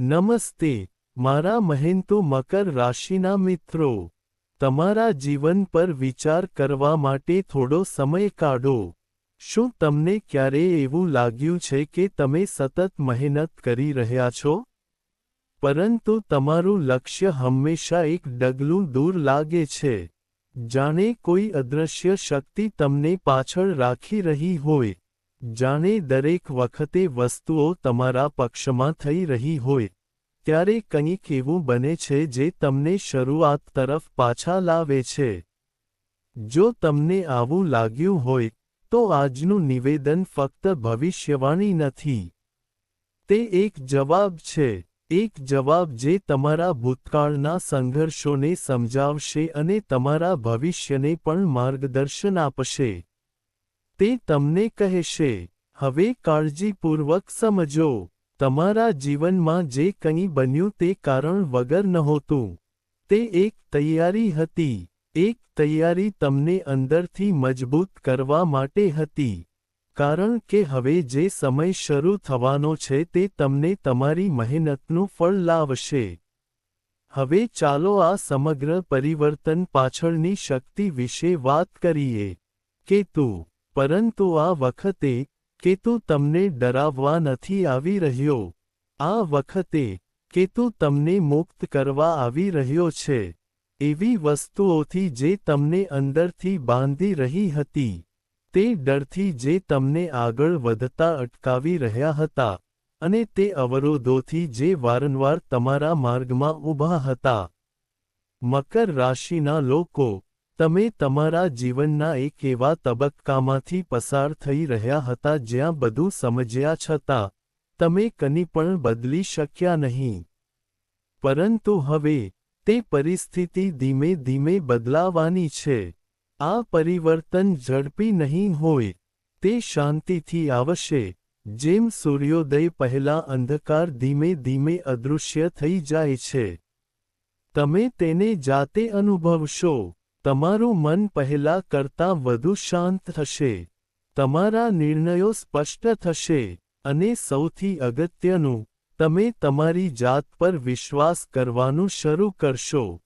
નમસ્તે મારા મહેનતુ મકર રાશિના મિત્રો, તમારા જીવન પર વિચાર કરવા માટે થોડો સમય કાઢો. શું તમને ક્યારેય એવું લાગ્યું છે કે તમે સતત મહેનત કરી રહ્યા છો, પરંતુ તમારું લક્ષ્ય હંમેશા એક ડગલું દૂર લાગે છે? જાણે કોઈ અદૃશ્ય શક્તિ તમને પાછળ રાખી રહી હોય, જાણે દરેક વખતે વસ્તુઓ તમારા પક્ષમાં થઈ રહી હોય, ત્યારે કંઈક એવું બને છે જે તમને શરૂઆત તરફ પાછા લાવે છે. જો તમને આવું લાગ્યું હોય, તો આજનું નિવેદન ફક્ત ભવિષ્યવાણી નથી. તે એક જવાબ છે, એક જવાબ જે તમારા ભૂતકાળના સંઘર્ષોને સમજાવશે અને તમારા ભવિષ્યને પણ માર્ગદર્શન આપશે. તે તમને કહેશે, હવે કાળજીપૂર્વક સમજો, તમારા જીવનમાં જે કંઈ બન્યું તે કારણ વગર નહોતું. તે એક તૈયારી હતી, એક તૈયારી તમને અંદરથી મજબૂત કરવા માટે હતી. કારણ કે હવે જે સમય શરૂ થવાનો છે તે તમને તમારી મહેનતનું ફળ લાવશે. હવે ચાલો આ સમગ્ર પરિવર્તન પાછળની શક્તિ વિશે વાત કરીએ. કેતુ. પરંતુ આ વખતે, કેતુ તમને ડરાવવા નથી આવી રહ્યો. આ વખતે, કેતુ તમને મુક્ત કરવા આવી રહ્યો છે, એવી વસ્તુઓથી જે તમને અંદરથી બાંધી રહી હતી. તે ડરથી જે તમને આગળ વધતા અટકાવી રહ્યા હતા, અને તે અવરોધોથી જે વારંવાર તમારા માર્ગમાં ઊભા હતા. મકર રાશિના લોકો, તમે તમારા જીવનના એક એવા તબક્કામાંથી પસાર થઈ રહ્યા હતા જ્યાં બધું સમજ્યા છતાં, તમે કંઈ પણ બદલી શક્યા નહીં. પરંતુ હવે, તે પરિસ્થિતિ ધીમે ધીમે બદલાવાની છે. આ પરિવર્તન ઝડપી નહીં હોય, તે શાંતિથી આવશે, જેમ સૂર્યોદય પહેલાં અંધકાર ધીમે ધીમે અદૃશ્ય થઈ જાય છે. તમે તેને જાતે અનુભવશો. તમારું મન પહેલાં કરતાં વધુ શાંત થશે. તમારા નિર્ણયો સ્પષ્ટ થશે, અને સૌથી અગત્યનું, તમે તમારી જાત પર વિશ્વાસ કરવાનું શરૂ કરશો.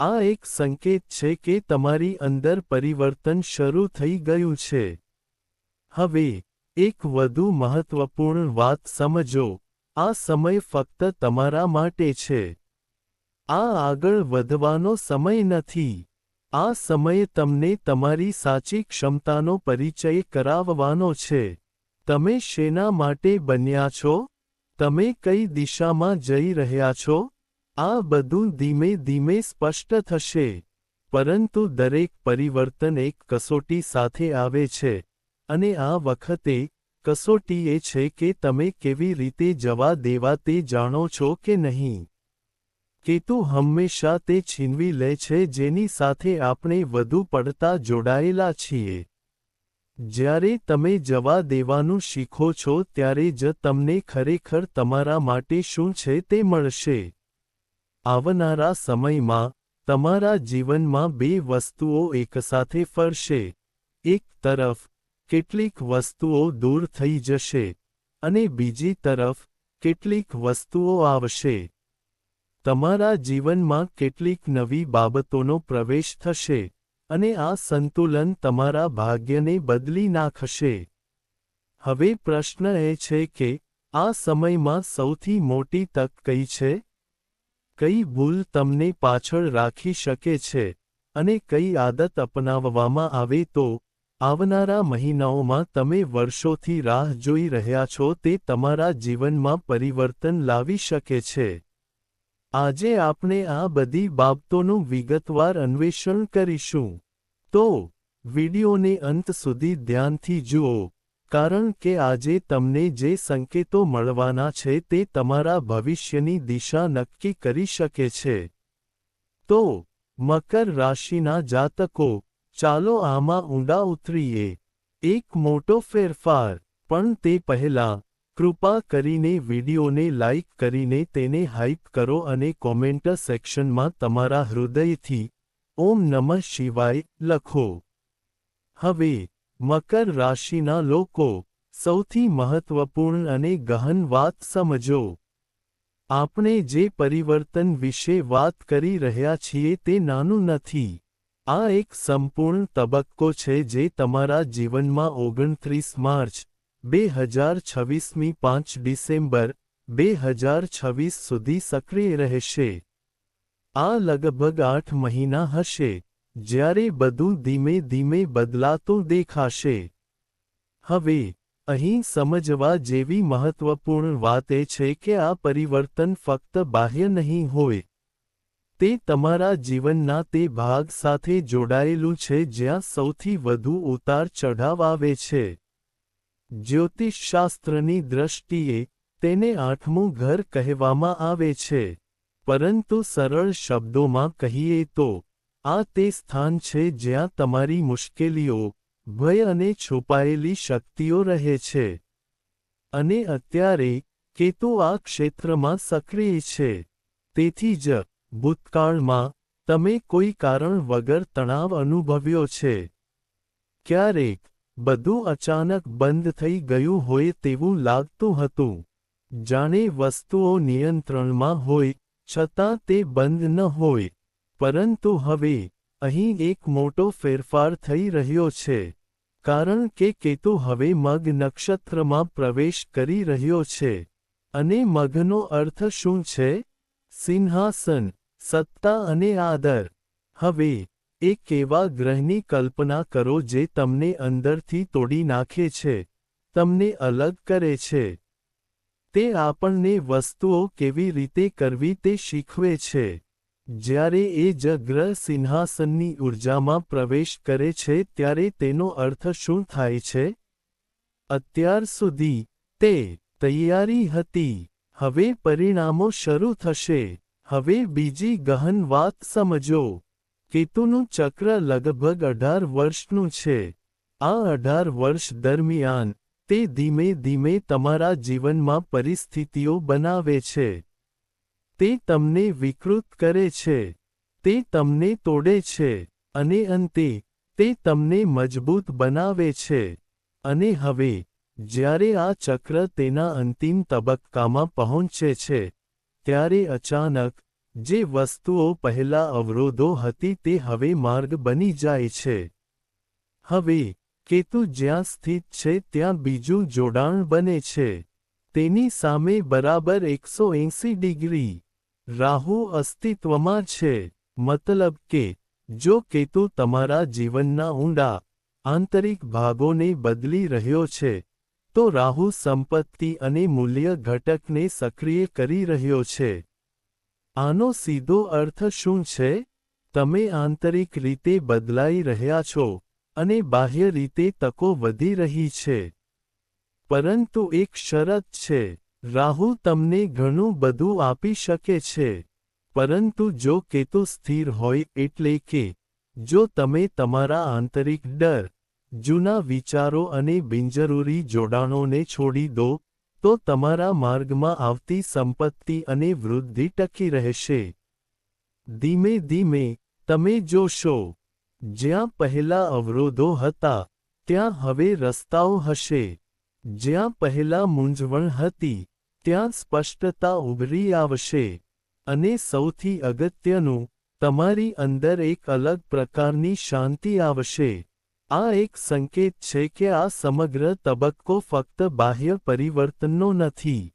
આ એક સંકેત છે કે તમારી અંદર પરિવર્તન શરૂ થઈ ગયું છે. હવે, એક વધુ મહત્વપૂર્ણ વાત સમજો, આ સમય ફક્ત તમારા માટે છે. આ આગળ વધવાનો સમય નથી. આ સમય તમને તમારી સાચી ક્ષમતાનો પરિચય કરાવવાનો છે. તમે શેના માટે બન્યા છો? તમે કઈ દિશામાં જઈ રહ્યા છો? આ બધું ધીમે ધીમે સ્પષ્ટ થશે. પરંતુ દરેક પરિવર્તન એક કસોટી સાથે આવે છે, અને આ વખતે, કસોટી એ છે કે તમે કેવી રીતે જવા દેવા તે જાણો છો કે નહીં. કેતુ હંમેશા તે છીનવી લે છે જેની સાથે આપણે વધુ પડતા જોડાયેલા છીએ. જ્યારે તમે જવા દેવાનું શીખો છો ત્યારે જ તમને ખરેખર તમારા માટે શું છે તે મળશે. આવનારા સમયમાં, તમારા જીવનમાં બે વસ્તુઓ એકસાથે ફરશે. એક તરફ, કેટલીક વસ્તુઓ દૂર થઈ જશે, અને બીજી તરફ, કેટલીક વસ્તુઓ આવશે. તમારા જીવનમાં કેટલીક નવી બાબતોનો પ્રવેશ થશે, અને આ સંતુલન તમારા ભાગ્યને બદલી નાખશે. હવે પ્રશ્ન એ છે કે, આ સમયમાં સૌથી મોટી તક કઈ છે? કઈ ભૂલ તમને પાછળ રાખી શકે છે, અને કઈ આદત અપનાવવામાં આવે તો, આવનારા મહિનાઓમાં તમે વર્ષોથી રાહ જોઈ રહ્યા છો તે તમારા જીવનમાં પરિવર્તન લાવી શકે છે. આજે આપણે આ બધી બાબતોનું વિગતવાર અન્વેષણ કરીશું. તો, વિડિયોને અંત સુધી ધ્યાનથી જુઓ, કારણ કે આજે તમને જે સંકેતો મળવાના છે તે તમારા ભવિષ્યની દિશા નક્કી કરી શકે છે. તો, મકર રાશિના જાતકો, ચાલો આમાં ઊંડા ઉતરીએ. એક મોટો ફેરફાર, પણ તે પહેલાં, કૃપા કરીને વિડિયોને લાઇક કરીને તેને હાઇપ કરો અને કોમેન્ટ સેક્શનમાં તમારા હૃદયથી ઓમ નમઃ શિવાય લખો. હવે, મકર રાશિના લોકો, સૌથી મહત્વપૂર્ણ અને ગહન વાત સમજો. આપણે જે પરિવર્તન વિશે વાત કરી રહ્યા છીએ તે નાનું નથી. આ એક સંપૂર્ણ તબક્કો છે જે તમારા જીવનમાં 29 માર્ચ 2026 5 ડિસેમ્બર 2026 સુધી સક્રિય રહેશે. આ લગભગ 8 મહિના હશે, જ્યારે બધું ધીમે ધીમે બદલાતું દેખાશે. હવે અહીં સમજવા જેવી મહત્વપૂર્ણ વાત એ છે કે આ પરિવર્તન ફક્ત બાહ્ય નહીં હોય. તે તમારા જીવનના તે ભાગ સાથે જોડાયેલું છે જ્યાં સૌથી વધુ ઉતાર ચઢાવ આવે છે. જ્યોતિષશાસ્ત્રની દૃષ્ટિએ તેને 8મું ઘર કહેવામાં આવે છે. પરંતુ સરળ શબ્દોમાં કહીએ તો, આ તે સ્થાન છે જ્યાં તમારી મુશ્કેલીઓ, ભય અને છુપાયેલી શક્તિઓ રહે છે. અને અત્યારે, કેતુ આ ક્ષેત્રમાં સક્રિય છે. તેથી જ, ભૂતકાળમાં, તમે કોઈ કારણ વગર તણાવ અનુભવ્યો છે. ક્યારેક, બધું અચાનક બંધ થઈ ગયું હોય તેવું લાગતું હતું. જાણે વસ્તુઓ નિયંત્રણમાં હોય, છતાં તે બંધ ન હોય. પરંતુ હવે, અહીં એક મોટો ફેરફાર થઈ રહ્યો છે. કારણ કે કેતુ હવે મઘ નક્ષત્રમાં પ્રવેશ કરી રહ્યો છે. અને મઘનો અર્થ શું છે? સિંહાસન, સત્તા અને આદર. હવે, એક એવા ગ્રહની કલ્પના કરો જે તમને અંદરથી તોડી નાખે છે, તમને અલગ કરે છે. તે આપણને વસ્તુઓ કેવી રીતે કરવી તે શીખવે છે. જ્યારે એ જ ગ્રહ સિંહાસનની ઊર્જામાં પ્રવેશ કરે છે ત્યારે તેનો અર્થ શું થાય છે? અત્યાર સુધી, તે તૈયારી હતી. હવે પરિણામો શરૂ થશે. હવે બીજી ગહન વાત સમજો. કેતુનું ચક્ર લગભગ 18 વર્ષનું છે. આ 18 વર્ષ દરમિયાન, તે ધીમે ધીમે તમારા જીવનમાં પરિસ્થિતિઓ બનાવે છે. તે તમને વિકૃત કરે છે. તે તમને તોડે છે. અને અંતે, તે તમને મજબૂત બનાવે છે. અને હવે, જ્યારે આ ચક્ર તેના અંતિમ તબક્કામાં પહોંચે છે, ત્યારે અચાનક, જે વસ્તુઓ પહેલા અવરોધો હતી તે હવે માર્ગ બની જાય છે. હવે, કેતુ જ્યાં સ્થિત છે ત્યાં બીજું જોડાણ બને છે. તેની સામે બરાબર 180 ડિગ્રી. રાહુ અસ્તિત્વમાં છે. મતલબ કે, જો કેતુ તમારા જીવનના ઊંડા, આંતરિક ભાગોને બદલી રહ્યો છે, તો રાહુ સંપત્તિ અને મૂલ્ય ઘટકને સક્રિય કરી રહ્યો છે. આનો સીધો અર્થ શું છે? તમે આંતરિક રીતે બદલાઈ રહ્યા છો, અને બાહ્ય રીતે તકો વધી રહી છે. પરંતુ એક શરત છે. રાહુ તમને ઘણું બધું આપી શકે છે. પરંતુ જો કેતુ સ્થિર હોય એટલે કે, જો તમે તમારા આંતરિક ડર, જૂના વિચારો અને બિનજરૂરી જોડાણોને છોડી દો, તો તમારા માર્ગમાં આવતી સંપત્તિ અને વૃદ્ધિ ટકી રહેશે. ધીમે ધીમે, તમે જોશો. જ્યાં પહેલા અવરોધો હતા, ત્યાં હવે રસ્તાઓ હશે. જ્યાં પહેલા મૂંઝવણ હતી, ત્યાં સ્પષ્ટતા ઉભરી આવશે. અને સૌથી અગત્યનું, તમારી અંદર એક અલગ પ્રકારની શાંતિ આવશે. આ એક સંકેત છે કે આ સમગ્ર તબક્કો ફક્ત બાહ્ય પરિવર્તનનો નથી.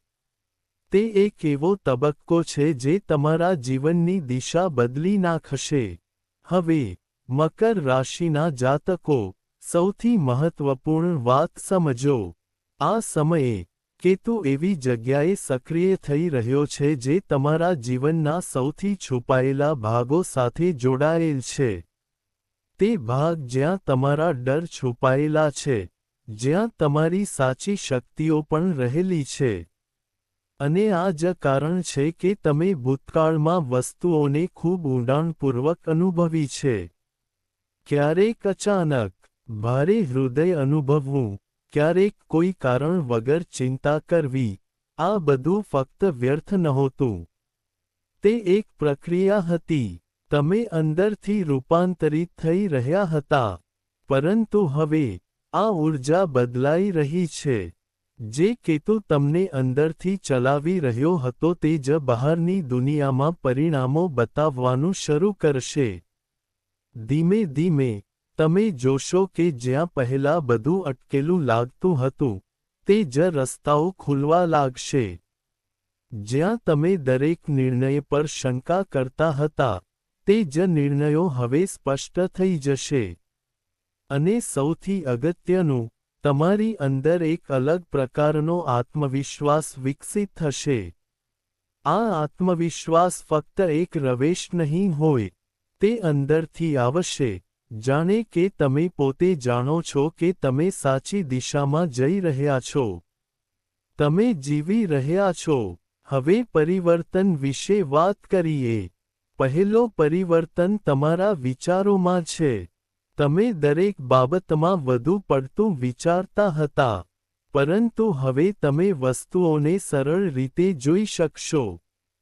તે એક એવો તબક્કો છે જે તમારા જીવનની દિશા બદલી નાખશે. હવે, મકર રાશિના જાતકો, સૌથી મહત્વપૂર્ણ વાત સમજો. આ સમયે, કેતુ એવી જગ્યાએ સક્રિય થઈ રહ્યો છે જે તમારા જીવનના સૌથી છુપાયેલા ભાગો સાથે જોડાયેલ છે. તે ભાગ જ્યાં તમારા ડર છુપાયેલા છે, જ્યાં તમારી સાચી શક્તિઓ પણ રહેલી છે. અને આ જ કારણ છે કે તમે ભૂતકાળમાં વસ્તુઓને ખૂબ ઊંડાણપૂર્વક અનુભવી છે. ક્યારેક અચાનક, ભારે હૃદય અનુભવવું, ક્યારેક કોઈ કારણ વગર ચિંતા કરવી, આ બધું ફક્ત વ્યર્થ નહોતું. તે એક પ્રક્રિયા હતી. તમે અંદરથી રૂપાંતરિત થઈ રહ્યા હતા. પરંતુ હવે, આ ઊર્જા બદલાઈ રહી છે. જે કેતુ તમને અંદરથી ચલાવી રહ્યો હતો તે જ બહારની દુનિયામાં પરિણામો બતાવવાનું શરૂ કરશે. ધીમે ધીમે તમે જોશો કે જ્યાં પહેલા બધું અટકેલું લાગતું હતું, તે જ રસ્તાઓ ખુલવા લાગશે. જ્યાં તમે દરેક નિર્ણય પર શંકા કરતા હતા, તે જ નિર્ણયો હવે સ્પષ્ટ થઈ જશે. અને સૌથી અગત્યનું, તમારી અંદર એક અલગ પ્રકારનો આત્મવિશ્વાસ વિકસિત થશે. આ આત્મવિશ્વાસ ફક્ત એક રવેશ નહીં હોય, તે અંદરથી આવશે, જાણે કે તમે પોતે જાણો છો કે તમે સાચી દિશામાં જઈ રહ્યા છો. તમે જીવી રહ્યા છો. હવે પરિવર્તન વિશે વાત કરીએ. પહેલો પરિવર્તન તમારા વિચારોમાં છે. તમે દરેક બાબતમાં વધુ પડતું વિચારતા હતા. પરંતુ હવે તમે વસ્તુઓને સરળ રીતે જોઈ શકશો.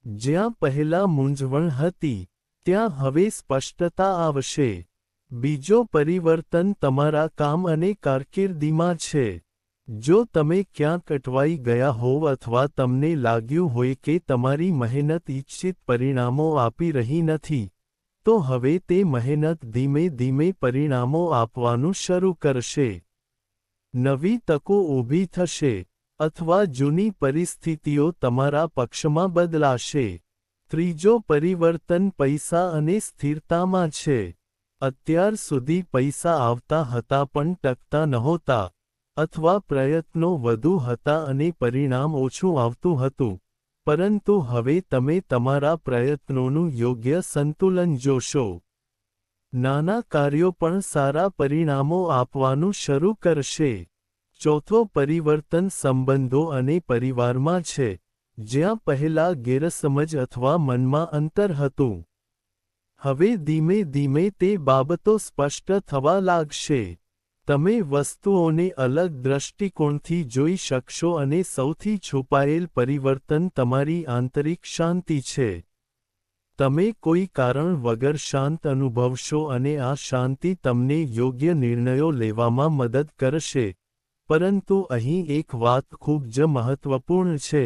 જ્યાં પહેલા મૂંઝવણ હતી, ત્યાં હવે સ્પષ્ટતા આવશે. બીજો પરિવર્તન તમારા કામ અને કારકિર્દીમાં છે. જો તમે ક્યાંક અટવાઈ ગયા હોવ અથવા તમને લાગ્યું હોય કે તમારી મહેનત ઇચ્છિત પરિણામો આપી રહી નથી, તો હવે તે મહેનત ધીમે ધીમે પરિણામો આપવાનું શરૂ કરશે. નવી તકો ઊભી થશે, અથવા જૂની પરિસ્થિતિઓ તમારા પક્ષમાં બદલાશે. ત્રીજો પરિવર્તન પૈસા અને સ્થિરતામાં છે. અત્યાર સુધી પૈસા આવતા હતા પણ ટકતા નહોતા, અથવા પ્રયત્નો વધુ હતા અને પરિણામ ઓછું આવતું હતું. પરંતુ હવે તમે તમારા પ્રયત્નોનું યોગ્ય સંતુલન જોશો. નાના કાર્યો પણ સારા પરિણામો આપવાનું શરૂ કરશે. ચોથો પરિવર્તન સંબંધો અને પરિવારમાં છે, જ્યાં પહેલા ગેરસમજ અથવા મનમાં અંતર હતું. હવે ધીમે ધીમે તે બાબતો સ્પષ્ટ થવા લાગશે. તમે વસ્તુઓને અલગ દ્રષ્ટિકોણથી જોઈ શકશો અને સૌથી છુપાયેલ પરિવર્તન તમારી આંતરિક શાંતિ છે. તમે કોઈ કારણ વગર શાંત અનુભવશો અને આ શાંતિ તમને યોગ્ય નિર્ણયો લેવામાં મદદ કરશે. પરંતુ અહીં એક વાત ખૂબ જ મહત્વપૂર્ણ છે.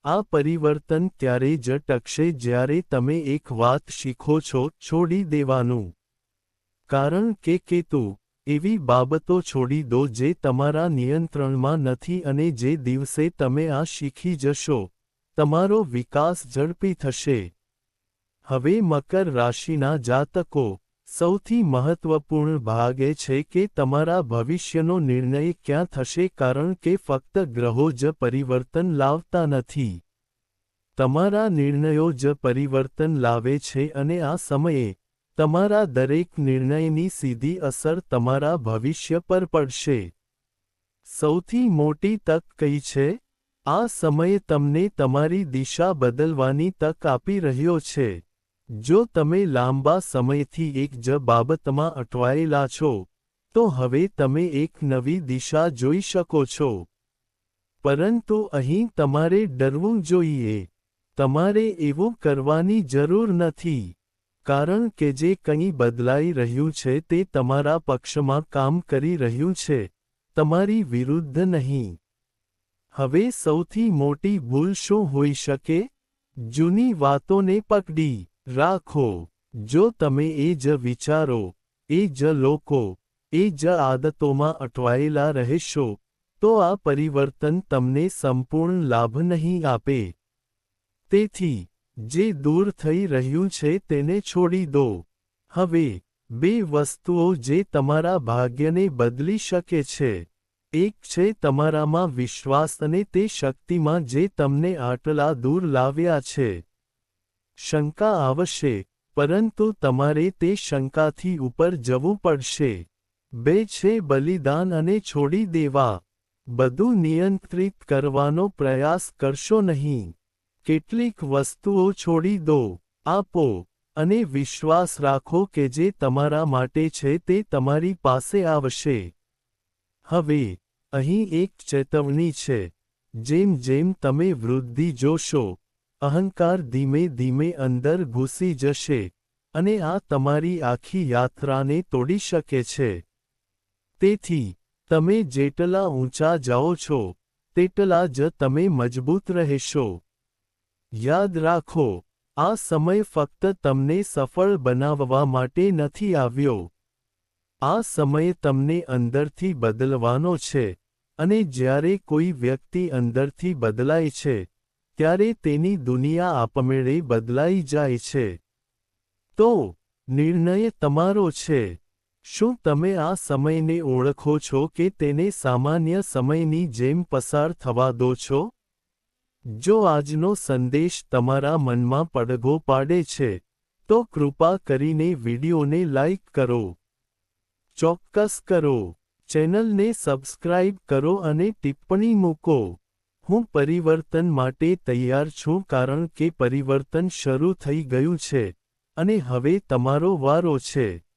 આ પરિવર્તન ત્યારે જ ટકશે જ્યારે તમે એક વાત શીખો છો: છોડી દેવાનું. કારણ કે કેતુ એવી બાબતો છોડી દો જે તમારા નિયંત્રણમાં નથી અને જે દિવસે તમે આ શીખી જશો, તમારો વિકાસ ઝડપી થશે. હવે મકર રાશિના જાતકો, સૌથી મહત્વપૂર્ણ ભાગ એ છે કે તમારા ભવિષ્યનો નિર્ણય ક્યાં થશે કારણ કે ફક્ત ગ્રહો જ પરિવર્તન લાવતા નથી. તમારા નિર્ણયો જ પરિવર્તન લાવે છે અને આ સમયે, તમારા દરેક નિર્ણયની સીધી અસર તમારા ભવિષ્ય પર પડશે. સૌથી મોટી તક કઈ છે? આ સમય તમને તમારી દિશા બદલવાની તક આપી રહ્યો છે. જો તમે લાંબા સમયથી એક જ બાબતમાં અટવાયેલા છો, તો હવે તમે એક નવી દિશા જોઈ શકો છો. પરંતુ અહીં તમારે ડરવું જોઈએ. તમારે એવું કરવાની જરૂર નથી. કારણ કે જે કંઈ બદલાઈ રહ્યું છે તે તમારા પક્ષમાં કામ કરી રહ્યું છે, તમારી વિરુદ્ધ નહીં. હવે સૌથી મોટી ભૂલ શું હોઈ શકે? જૂની વાતોને પકડી રાખો. જો તમે એ જ વિચારો, એ જ લોકો, એ જ આદતોમાં અટવાયેલા રહેશો, તો આ પરિવર્તન તમને સંપૂર્ણ લાભ નહીં આપે. તેથી, જે દૂર થઈ રહ્યું છે તેને છોડી દો. હવે, બે વસ્તુઓ જે તમારા ભાગ્યને બદલી શકે છે. એક છે તમારામાં વિશ્વાસ અને તે શક્તિમાં જે તમને આટલા દૂર લાવ્યા છે. શંકા આવશે, પરંતુ તમારે તે શંકાથી ઉપર જવું પડશે. બે છે બલિદાન અને છોડી દેવા. બધું નિયંત્રિત કરવાનો પ્રયાસ કરશો નહીં. કેટલીક વસ્તુઓ છોડી દો, આપો, અને વિશ્વાસ રાખો કે જે તમારા માટે છે તે તમારી પાસે આવશે. હવે, અહીં એક ચેતવણી છે. જેમ જેમ તમે વૃદ્ધિ જોશો, અહંકાર ધીમે ધીમે અંદર ઘૂસી જશે, અને આ તમારી આખી યાત્રાને તોડી શકે છે. તેથી, તમે જેટલા ઊંચા જાઓ છો, તેટલા જ તમે મજબૂત રહેશો. યાદ રાખો, આ સમય ફક્ત તમને સફળ બનાવવા માટે નથી આવ્યો. આ સમય તમને અંદરથી બદલવાનો છે, અને જ્યારે કોઈ વ્યક્તિ અંદરથી બદલાય છે, ત્યારે તેની દુનિયા આપમેળે બદલાઈ જાય છે. તો, નિર્ણય તમારો છે. શું તમે આ સમયને ઓળખો છો કે તેને સામાન્ય સમયની જેમ પસાર થવા દો છો? જો આજનો સંદેશ તમારા મનમાં પડઘો પાડે છે, તો કૃપા કરીને વિડિયોને લાઇક કરો. ચોક્કસ કરો. ચેનલને સબસ્ક્રાઇબ કરો અને ટિપ્પણી મૂકો. હું પરિવર્તન માટે તૈયાર છું કારણ કે પરિવર્તન શરૂ થઈ ગયું છે, અને હવે તમારો વારો છે.